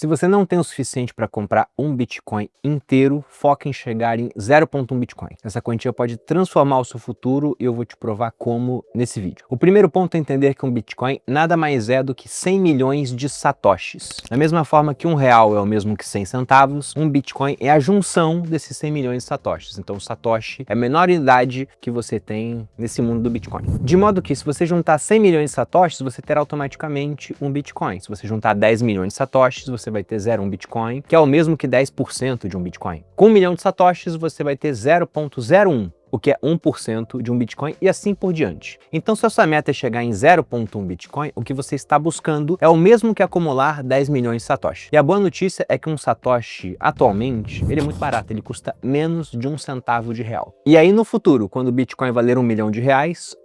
Se você não tem o suficiente para comprar um Bitcoin inteiro, foca em chegar em 0,1 Bitcoin. Essa quantia pode transformar o seu futuro e eu vou te provar como nesse vídeo. O primeiro ponto é entender que um Bitcoin nada mais é do que 100 milhões de satoshis. Da mesma forma que R$1 é o mesmo que 100 centavos, um Bitcoin é a junção desses 100 milhões de satoshis. Então o satoshi é a menor unidade que você tem nesse mundo do Bitcoin. De modo que se você juntar 100 milhões de satoshis, você terá automaticamente um Bitcoin. Se você juntar 10 milhões de satoshis, você vai ter 0,1 Bitcoin, que é o mesmo que 10% de um Bitcoin. Com 1 milhão de satoshis, você vai ter 0,01, o que é 1% de um Bitcoin e assim por diante. Então, se a sua meta é chegar em 0,1 Bitcoin, o que você está buscando é o mesmo que acumular 10 milhões de Satoshi. E a boa notícia é que um Satoshi, atualmente, ele é muito barato, ele custa menos de 1 centavo de real. E aí, no futuro, quando o Bitcoin valer R$1 milhão,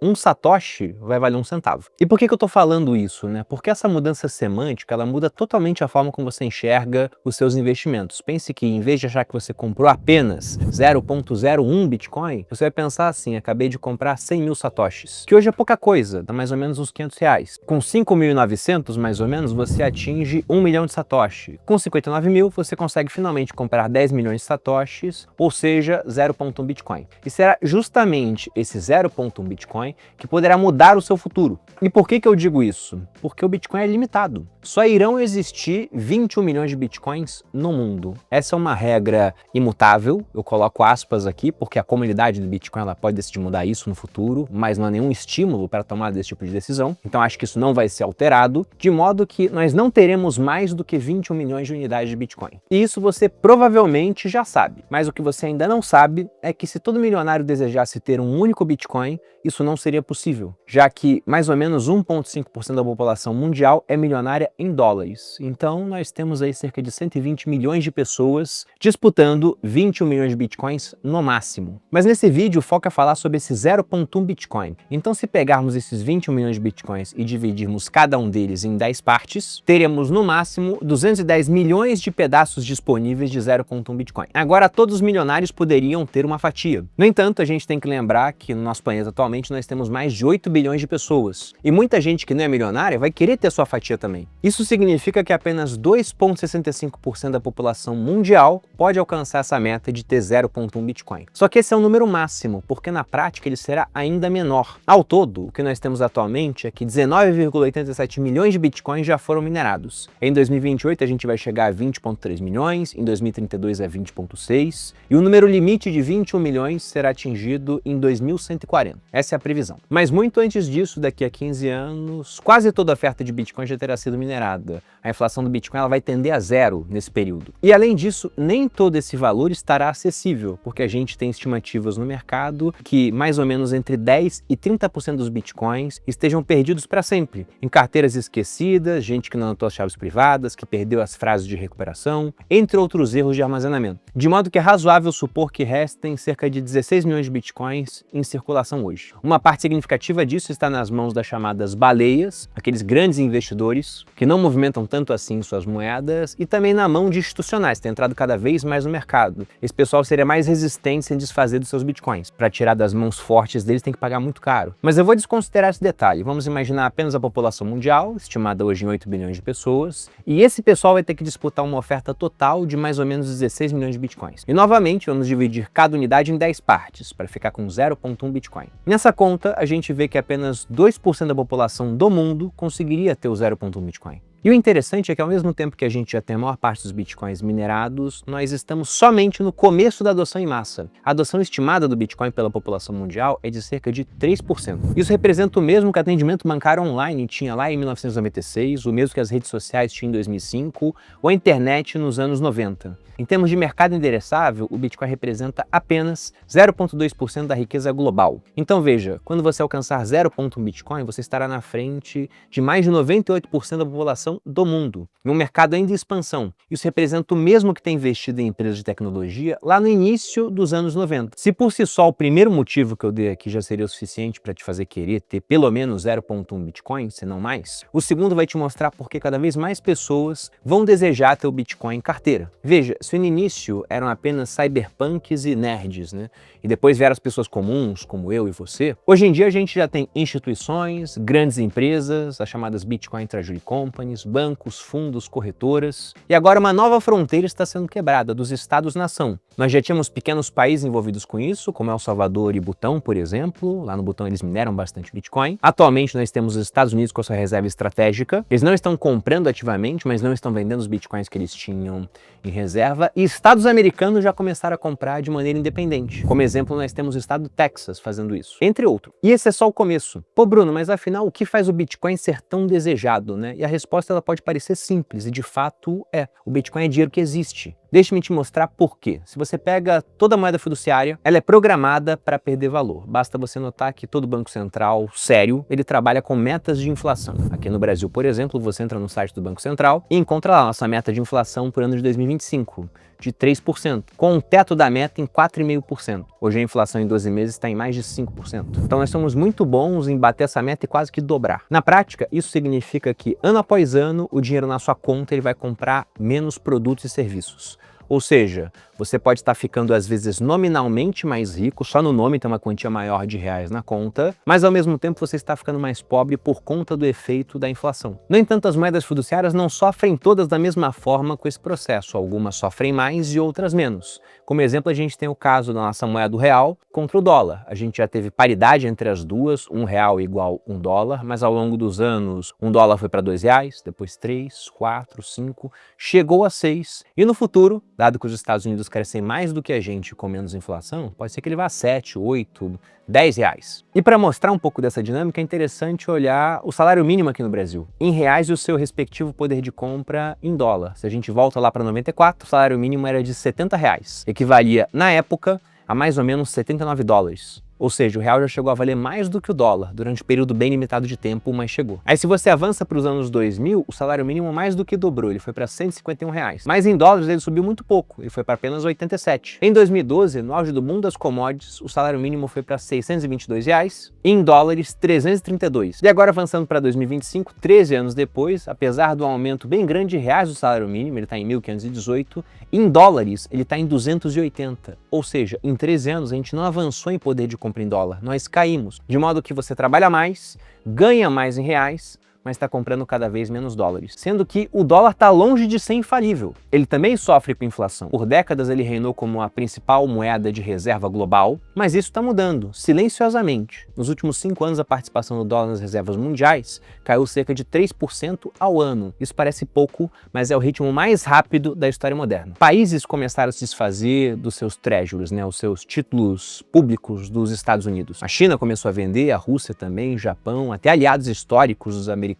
um Satoshi vai valer 1 centavo. E por que eu tô falando isso, né? Porque essa mudança semântica, ela muda totalmente a forma como você enxerga os seus investimentos. Pense que, em vez de achar que você comprou apenas 0,01 Bitcoin, você vai pensar assim: acabei de comprar 100 mil satoshis, que hoje é pouca coisa, dá mais ou menos uns R$500. Com 5.900, mais ou menos, você atinge 1 milhão de satoshi. Com 59 mil, você consegue finalmente comprar 10 milhões de satoshis, ou seja, 0,1 Bitcoin. E será justamente esse 0,1 Bitcoin que poderá mudar o seu futuro. E por que eu digo isso? Porque o Bitcoin é limitado. Só irão existir 21 milhões de Bitcoins no mundo. Essa é uma regra imutável, eu coloco aspas aqui, porque a comunidade do Bitcoin ela pode decidir mudar isso no futuro, mas não há nenhum estímulo para tomar desse tipo de decisão. Então acho que isso não vai ser alterado, de modo que nós não teremos mais do que 21 milhões de unidades de Bitcoin. E isso você provavelmente já sabe, mas o que você ainda não sabe é que se todo milionário desejasse ter um único Bitcoin, isso não seria possível, já que mais ou menos 1,5% da população mundial é milionária em dólares. Então nós temos aí cerca de 120 milhões de pessoas disputando 21 milhões de Bitcoins no máximo. Mas nesse vídeo foca falar sobre esse 0,1 Bitcoin. Então se pegarmos esses 21 milhões de Bitcoins e dividirmos cada um deles em 10 partes, teremos no máximo 210 milhões de pedaços disponíveis de 0,1 Bitcoin. Agora todos os milionários poderiam ter uma fatia. No entanto, a gente tem que lembrar que no nosso planeta atualmente nós temos mais de 8 bilhões de pessoas. E muita gente que não é milionária vai querer ter sua fatia também. Isso significa que apenas 2,65% da população mundial pode alcançar essa meta de ter 0,1 Bitcoin. Só que esse é um número máximo, porque na prática ele será ainda menor. Ao todo, o que nós temos atualmente é que 19,87 milhões de Bitcoins já foram minerados. Em 2028 a gente vai chegar a 20,3 milhões, em 2032 é 20,6 e o número limite de 21 milhões será atingido em 2140. Essa é a previsão. Mas muito antes disso, daqui a 15 anos, quase toda a oferta de Bitcoin já terá sido minerada. A inflação do Bitcoin ela vai tender a zero nesse período. E além disso, nem todo esse valor estará acessível, porque a gente tem estimativas no mercado que mais ou menos entre 10 e 30% dos Bitcoins estejam perdidos para sempre, em carteiras esquecidas, gente que não anotou as chaves privadas, que perdeu as frases de recuperação, entre outros erros de armazenamento. De modo que é razoável supor que restem cerca de 16 milhões de Bitcoins em circulação hoje. Uma parte significativa disso está nas mãos das chamadas baleias, aqueles grandes investidores que não movimentam tanto assim suas moedas, e também na mão de institucionais, que tem entrado cada vez mais no mercado. Esse pessoal seria mais resistente em desfazer dos seus Bitcoins. Para tirar das mãos fortes deles tem que pagar muito caro. Mas eu vou desconsiderar esse detalhe. Vamos imaginar apenas a população mundial, estimada hoje em 8 bilhões de pessoas, e esse pessoal vai ter que disputar uma oferta total de mais ou menos 16 milhões de Bitcoins. E novamente, vamos dividir cada unidade em 10 partes, para ficar com 0,1 Bitcoin. Nessa conta, a gente vê que apenas 2% da população do mundo conseguiria ter o 0,1 Bitcoin. E o interessante é que ao mesmo tempo que a gente já tem a maior parte dos Bitcoins minerados, nós estamos somente no começo da adoção em massa. A adoção estimada do Bitcoin pela população mundial é de cerca de 3%. Isso representa o mesmo que o atendimento bancário online tinha lá em 1996, o mesmo que as redes sociais tinham em 2005, ou a internet nos anos 90. Em termos de mercado endereçável, o Bitcoin representa apenas 0,2% da riqueza global. Então veja, quando você alcançar 0,1 Bitcoin, você estará na frente de mais de 98% da população do mundo, em um mercado ainda em expansão. Isso representa o mesmo que tem investido em empresas de tecnologia lá no início dos anos 90. Se por si só o primeiro motivo que eu dei aqui já seria o suficiente para te fazer querer ter pelo menos 0,1 Bitcoin, se não mais, o segundo vai te mostrar por que cada vez mais pessoas vão desejar ter o Bitcoin em carteira. Veja, se no início eram apenas cyberpunks e nerds, né? E depois vieram as pessoas comuns, como eu e você, hoje em dia a gente já tem instituições, grandes empresas, as chamadas Bitcoin Treasury Companies, instituições, bancos, fundos, corretoras. E agora uma nova fronteira está sendo quebrada, dos estados-nação. Nós já tínhamos pequenos países envolvidos com isso, como El Salvador e Butão, por exemplo. Lá no Butão eles mineram bastante Bitcoin. Atualmente nós temos os Estados Unidos com a sua reserva estratégica. Eles não estão comprando ativamente, mas não estão vendendo os Bitcoins que eles tinham em reserva. E estados americanos já começaram a comprar de maneira independente. Como exemplo, nós temos o estado do Texas fazendo isso, entre outros. E esse é só o começo. Pô, Bruno, mas afinal, o que faz o Bitcoin ser tão desejado, né? E a resposta ela pode parecer simples, e de fato é. O Bitcoin é dinheiro que existe. Deixe-me te mostrar por quê. Se você pega toda a moeda fiduciária, ela é programada para perder valor. Basta você notar que todo banco central sério, ele trabalha com metas de inflação. Aqui no Brasil, por exemplo, você entra no site do Banco Central e encontra lá a nossa meta de inflação por ano de 2025, de 3%, com um teto da meta em 4,5%. Hoje a inflação em 12 meses está em mais de 5%. Então nós somos muito bons em bater essa meta e quase que dobrar. Na prática, isso significa que ano após ano, o dinheiro na sua conta ele vai comprar menos produtos e serviços. Ou seja, você pode estar ficando às vezes nominalmente mais rico, só no nome tem uma quantia maior de reais na conta, mas ao mesmo tempo você está ficando mais pobre por conta do efeito da inflação. No entanto, as moedas fiduciárias não sofrem todas da mesma forma com esse processo, algumas sofrem mais e outras menos. Como exemplo, a gente tem o caso da nossa moeda do real contra o dólar. A gente já teve paridade entre as duas, R$1 igual $1, mas ao longo dos anos, $1 foi para R$2, depois 3, 4, 5, chegou a 6, e no futuro, dado que os Estados Unidos crescem mais do que a gente com menos inflação, pode ser que ele vá a 7, 8, R$10. E para mostrar um pouco dessa dinâmica, é interessante olhar o salário mínimo aqui no Brasil, em reais e o seu respectivo poder de compra em dólar. Se a gente volta lá para 94, o salário mínimo era de R$70, equivalia, na época, a mais ou menos $79. Ou seja, o real já chegou a valer mais do que o dólar, durante um período bem limitado de tempo, mas chegou. Aí se você avança para os anos 2000, o salário mínimo mais do que dobrou, ele foi para R$151. Mas em dólares ele subiu muito pouco, ele foi para apenas 87. Em 2012, no auge do boom das commodities, o salário mínimo foi para R$622 e em dólares 332. E agora avançando para 2025, 13 anos depois, apesar do aumento bem grande de reais do salário mínimo, ele está em 1.518, em dólares ele está em 280. Ou seja, em 13 anos a gente não avançou em poder de compra em dólar, nós caímos, de modo que você trabalha mais, ganha mais em reais, mas está comprando cada vez menos dólares. Sendo que o dólar está longe de ser infalível. Ele também sofre com inflação. Por décadas ele reinou como a principal moeda de reserva global, mas isso está mudando, silenciosamente. Nos últimos 5 anos, a participação do dólar nas reservas mundiais caiu cerca de 3% ao ano. Isso parece pouco, mas é o ritmo mais rápido da história moderna. Países começaram a se desfazer dos seus treasuries, os seus títulos públicos dos Estados Unidos. A China começou a vender, a Rússia também, o Japão, até aliados históricos dos americanos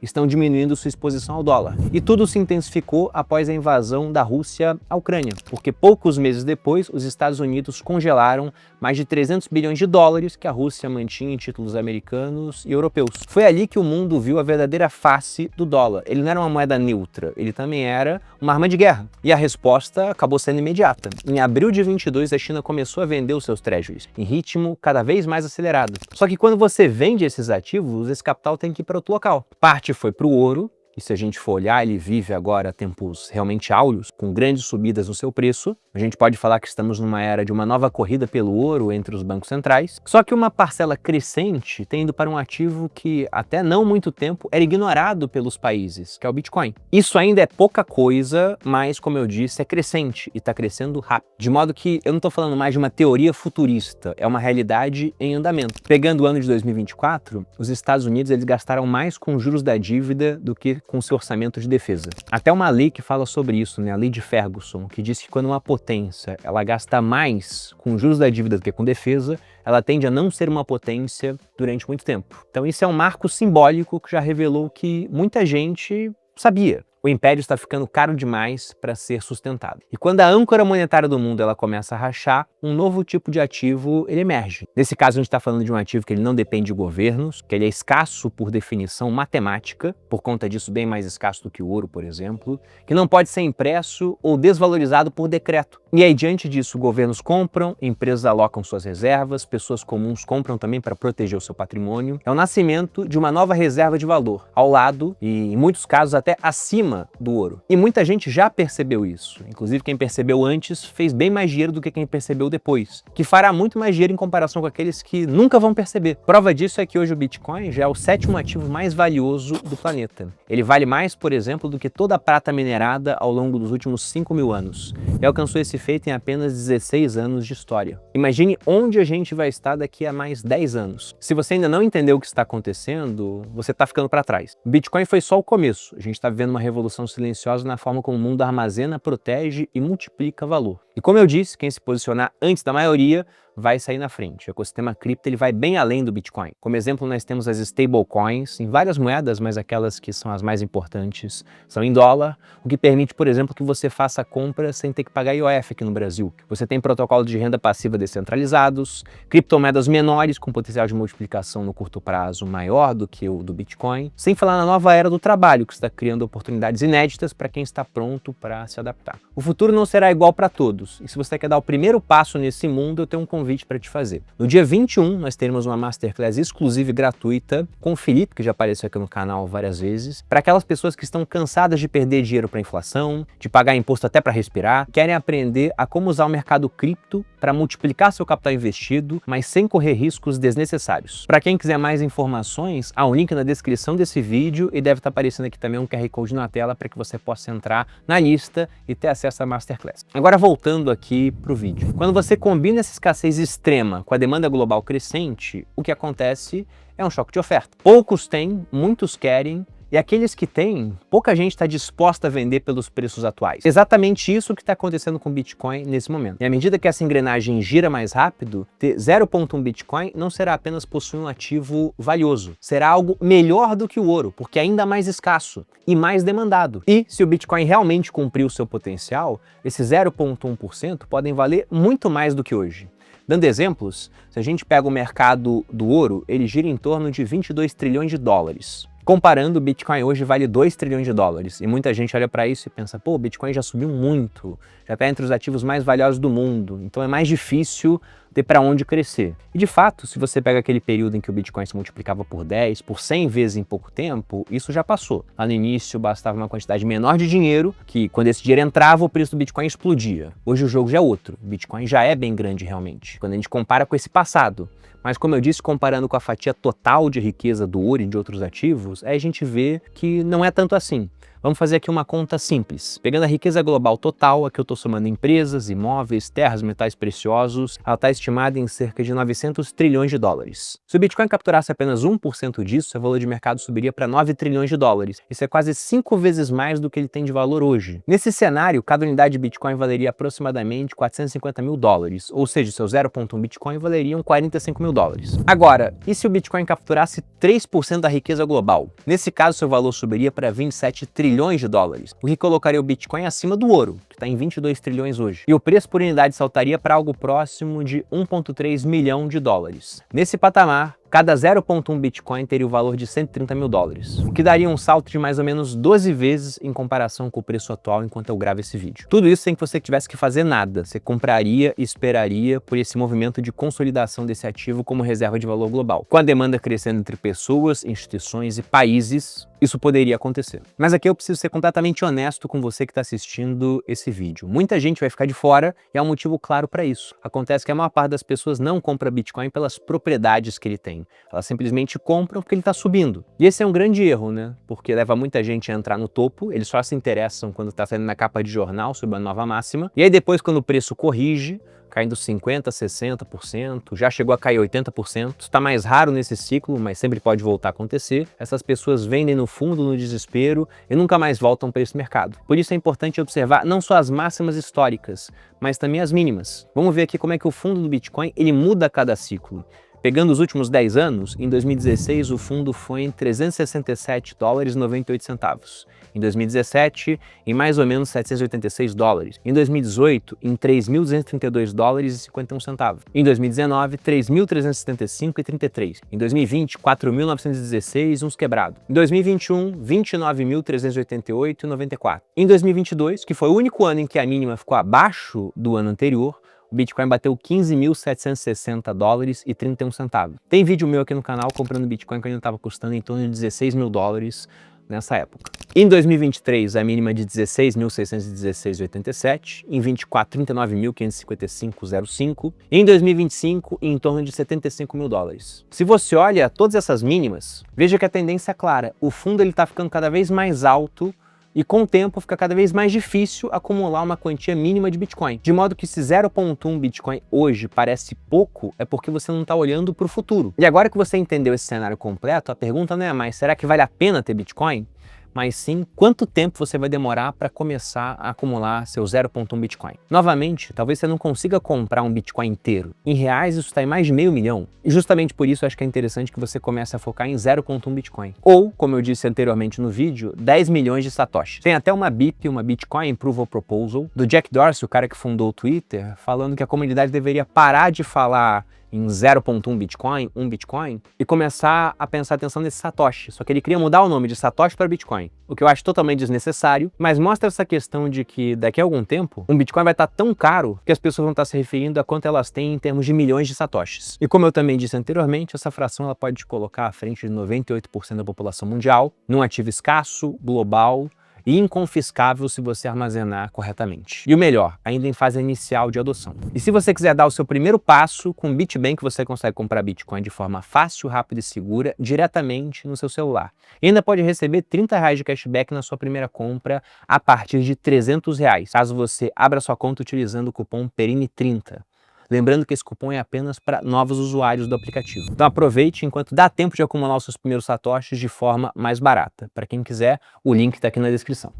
estão diminuindo sua exposição ao dólar. E tudo se intensificou após a invasão da Rússia à Ucrânia, porque poucos meses depois os Estados Unidos congelaram mais de 300 bilhões de dólares que a Rússia mantinha em títulos americanos e europeus. Foi ali que o mundo viu a verdadeira face do dólar. Ele não era uma moeda neutra, ele também era uma arma de guerra. E a resposta acabou sendo imediata. Em abril de 22, a China começou a vender os seus treasuries, em ritmo cada vez mais acelerado. Só que quando você vende esses ativos, esse capital tem que ir para outro local. Parte foi para o ouro, e se a gente for olhar, ele vive agora tempos realmente áureos, com grandes subidas no seu preço. A gente pode falar que estamos numa era de uma nova corrida pelo ouro entre os bancos centrais. Só que uma parcela crescente tem ido para um ativo que até não muito tempo era ignorado pelos países, que é o Bitcoin. Isso ainda é pouca coisa, mas como eu disse, é crescente e está crescendo rápido. De modo que eu não estou falando mais de uma teoria futurista, é uma realidade em andamento. Pegando o ano de 2024, os Estados Unidos eles gastaram mais com juros da dívida do que com seu orçamento de defesa. Até uma lei que fala sobre isso, a lei de Ferguson, que diz que quando uma potência ela gasta mais com juros da dívida do que com defesa, ela tende a não ser uma potência durante muito tempo. Então isso é um marco simbólico que já revelou que muita gente sabia. O império está ficando caro demais para ser sustentado. E quando a âncora monetária do mundo ela começa a rachar, um novo tipo de ativo ele emerge. Nesse caso, a gente está falando de um ativo que ele não depende de governos, que ele é escasso por definição matemática, por conta disso bem mais escasso do que o ouro, por exemplo, que não pode ser impresso ou desvalorizado por decreto. E aí, diante disso, governos compram, empresas alocam suas reservas, pessoas comuns compram também para proteger o seu patrimônio. É o nascimento de uma nova reserva de valor, ao lado e, em muitos casos, até acima acima do ouro. E muita gente já percebeu isso. Inclusive quem percebeu antes fez bem mais dinheiro do que quem percebeu depois, que fará muito mais dinheiro em comparação com aqueles que nunca vão perceber. Prova disso é que hoje o Bitcoin já é o 7º ativo mais valioso do planeta. Ele vale mais, por exemplo, do que toda a prata minerada ao longo dos últimos 5.000 anos. E alcançou esse feito em apenas 16 anos de história. Imagine onde a gente vai estar daqui a mais 10 anos. Se você ainda não entendeu o que está acontecendo, você está ficando para trás. O Bitcoin foi só o começo. A gente está vivendo uma revolução silenciosa na forma como o mundo armazena, protege e multiplica valor. E como eu disse, quem se posicionar antes da maioria vai sair na frente. O ecossistema cripto ele vai bem além do Bitcoin. Como exemplo, nós temos as stablecoins em várias moedas, mas aquelas que são as mais importantes são em dólar, o que permite, por exemplo, que você faça compra sem ter que pagar IOF aqui no Brasil. Você tem protocolos de renda passiva descentralizados, criptomoedas menores com potencial de multiplicação no curto prazo maior do que o do Bitcoin, sem falar na nova era do trabalho, que está criando oportunidades inéditas para quem está pronto para se adaptar. O futuro não será igual para todos, e se você quer dar o primeiro passo nesse mundo, eu tenho um convite para te fazer. No dia 21, nós teremos uma Masterclass exclusiva e gratuita com o Felipe, que já apareceu aqui no canal várias vezes, para aquelas pessoas que estão cansadas de perder dinheiro para inflação, de pagar imposto até para respirar, querem aprender a como usar o mercado cripto para multiplicar seu capital investido, mas sem correr riscos desnecessários. Para quem quiser mais informações, há um link na descrição desse vídeo e deve estar aparecendo aqui também um QR Code na tela para que você possa entrar na lista e ter acesso à Masterclass. Agora voltando aqui para o vídeo. Quando você combina essa escassez extrema com a demanda global crescente, o que acontece é um choque de oferta. Poucos têm, muitos querem, e aqueles que têm, pouca gente está disposta a vender pelos preços atuais. Exatamente isso que está acontecendo com o Bitcoin nesse momento. E à medida que essa engrenagem gira mais rápido, ter 0,1 Bitcoin não será apenas possuir um ativo valioso, será algo melhor do que o ouro, porque é ainda mais escasso e mais demandado. E se o Bitcoin realmente cumprir o seu potencial, esses 0,1% podem valer muito mais do que hoje. Dando exemplos, se a gente pega o mercado do ouro, ele gira em torno de 22 trilhões de dólares. Comparando, o Bitcoin hoje vale 2 trilhões de dólares. E muita gente olha para isso e pensa, pô, o Bitcoin já subiu muito, já está entre os ativos mais valiosos do mundo, então é mais difícil ter para onde crescer. E de fato, se você pega aquele período em que o Bitcoin se multiplicava por 10, por 100 vezes em pouco tempo, isso já passou. Lá no início bastava uma quantidade menor de dinheiro, que quando esse dinheiro entrava, o preço do Bitcoin explodia. Hoje o jogo já é outro, o Bitcoin já é bem grande realmente, quando a gente compara com esse passado. Mas como eu disse, comparando com a fatia total de riqueza do ouro e de outros ativos, aí a gente vê que não é tanto assim. Vamos fazer aqui uma conta simples. Pegando a riqueza global total, aqui eu estou somando empresas, imóveis, terras, metais preciosos, ela está estimada em cerca de 900 trilhões de dólares. Se o Bitcoin capturasse apenas 1% disso, seu valor de mercado subiria para 9 trilhões de dólares. Isso é quase 5 vezes mais do que ele tem de valor hoje. Nesse cenário, cada unidade de Bitcoin valeria aproximadamente 450 mil dólares, ou seja, seu 0,1 Bitcoin valeriam 45 mil dólares. Agora, e se o Bitcoin capturasse 3% da riqueza global? Nesse caso, seu valor subiria para 27 trilhões de dólares, o que colocaria o Bitcoin acima do ouro, que está em 22 trilhões hoje. E o preço por unidade saltaria para algo próximo de 1,3 milhão de dólares. Nesse patamar, cada 0,1 Bitcoin teria o valor de 130 mil dólares, o que daria um salto de mais ou menos 12 vezes em comparação com o preço atual enquanto eu gravo esse vídeo. Tudo isso sem que você tivesse que fazer nada, você compraria e esperaria por esse movimento de consolidação desse ativo como reserva de valor global. Com a demanda crescendo entre pessoas, instituições e países, isso poderia acontecer. Mas aqui eu preciso ser completamente honesto com você que está assistindo esse vídeo. Muita gente vai ficar de fora e há um motivo claro para isso. Acontece que a maior parte das pessoas não compra Bitcoin pelas propriedades que ele tem. Elas simplesmente compram porque ele está subindo. E esse é um grande erro, né? Porque leva muita gente a entrar no topo, eles só se interessam quando está saindo na capa de jornal sobre a nova máxima. E aí depois, quando o preço corrige, caindo 50%, 60%, já chegou a cair 80%. Está mais raro nesse ciclo, mas sempre pode voltar a acontecer. Essas pessoas vendem no fundo, no desespero, e nunca mais voltam para esse mercado. Por isso é importante observar não só as máximas históricas, mas também as mínimas. Vamos ver aqui como é que o fundo do Bitcoin ele muda a cada ciclo. Pegando os últimos 10 anos, em 2016 o fundo foi em 367 dólares e 98 centavos. Em 2017, em mais ou menos 786 dólares. Em 2018, em 3.232 dólares e 51 centavos. Em 2019, 3.375,33. Em 2020, 4.916, uns quebrados. Em 2021, 29.388,94. Em 2022, que foi o único ano em que a mínima ficou abaixo do ano anterior, o Bitcoin bateu 15.760 dólares e 31 centavos. Tem vídeo meu aqui no canal comprando Bitcoin que ainda estava custando em torno de 16 mil dólares nessa época. Em 2023, a mínima de 16.616,87, em 24, 39.555,05, e em 2025, em torno de 75 mil dólares. Se você olha todas essas mínimas, veja que a tendência é clara, o fundo está ficando cada vez mais alto e com o tempo fica cada vez mais difícil acumular uma quantia mínima de Bitcoin. De modo que se 0,1 Bitcoin hoje parece pouco, é porque você não está olhando para o futuro. E agora que você entendeu esse cenário completo, a pergunta não é mais, será que vale a pena ter Bitcoin? Mas sim, quanto tempo você vai demorar para começar a acumular seu 0,1 Bitcoin. Novamente, talvez você não consiga comprar um Bitcoin inteiro. Em reais, isso está em mais de $500 mil. E justamente por isso, eu acho que é interessante que você comece a focar em 0,1 Bitcoin. Ou, como eu disse anteriormente no vídeo, 10 milhões de satoshis. Tem até uma BIP, uma Bitcoin Approval Proposal, do Jack Dorsey, o cara que fundou o Twitter, falando que a comunidade deveria parar de falar em 0,1 Bitcoin, 1 Bitcoin, e começar a prestar atenção nesse Satoshi. Só que ele queria mudar o nome de Satoshi para Bitcoin, o que eu acho totalmente desnecessário, mas mostra essa questão de que daqui a algum tempo, um Bitcoin vai estar tão caro que as pessoas vão estar se referindo a quanto elas têm em termos de milhões de Satoshis. E como eu também disse anteriormente, essa fração ela pode te colocar à frente de 98% da população mundial, num ativo escasso, global, e inconfiscável se você armazenar corretamente. E o melhor, ainda em fase inicial de adoção. E se você quiser dar o seu primeiro passo, com o BitBank você consegue comprar Bitcoin de forma fácil, rápida e segura, diretamente no seu celular. E ainda pode receber R$30 de cashback na sua primeira compra a partir de R$300, caso você abra sua conta utilizando o cupom PERINE30. Lembrando que esse cupom é apenas para novos usuários do aplicativo. Então aproveite enquanto dá tempo de acumular os seus primeiros satoshis de forma mais barata. Para quem quiser, o link está aqui na descrição.